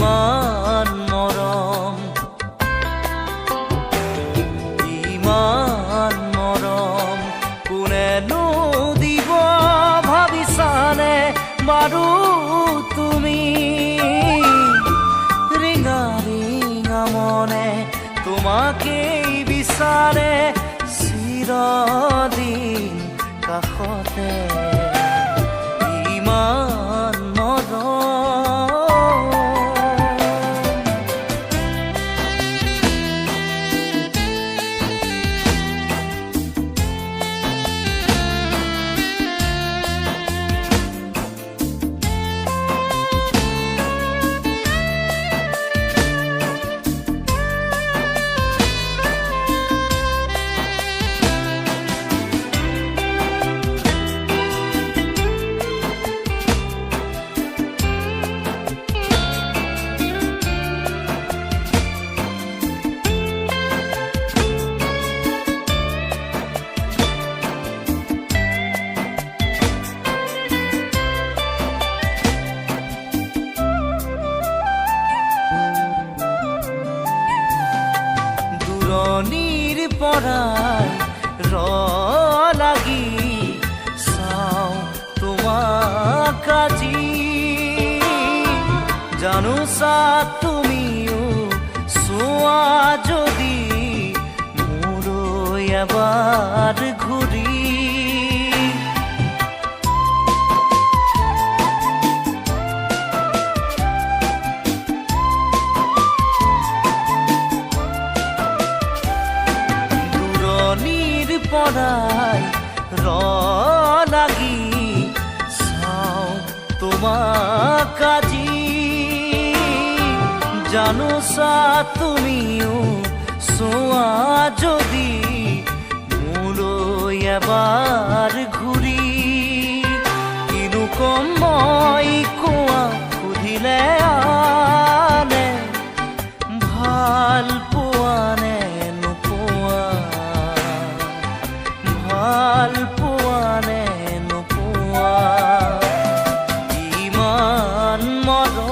ইমান মৰম, ইমান মৰম কোনেনো দিব ভাবিছানে বাৰু তুমি? ৰিঙা ৰিঙা মনে তোমাকেই বিচাৰে চিৰদিন কাষতে। ইমান মৰম, দূৰণিৰ পৰাই লাগি চাওঁ তোমাক আজি। জানোচা তুমিও চোৱা যদি মোলৈ এবাৰ ঘূৰি। দূৰণিৰ পৰাই লাগি চাওঁ তোমাক আজি। জানোচা তুমিও চোৱা যদি মোলৈ এবাৰ ঘূৰি। কিনো কম মই কোৱা সুধিলে আনে, ভাল পোৱা নে নোপোৱা, ভাল পোৱা নে নোপোৱা। ইমান মৰম,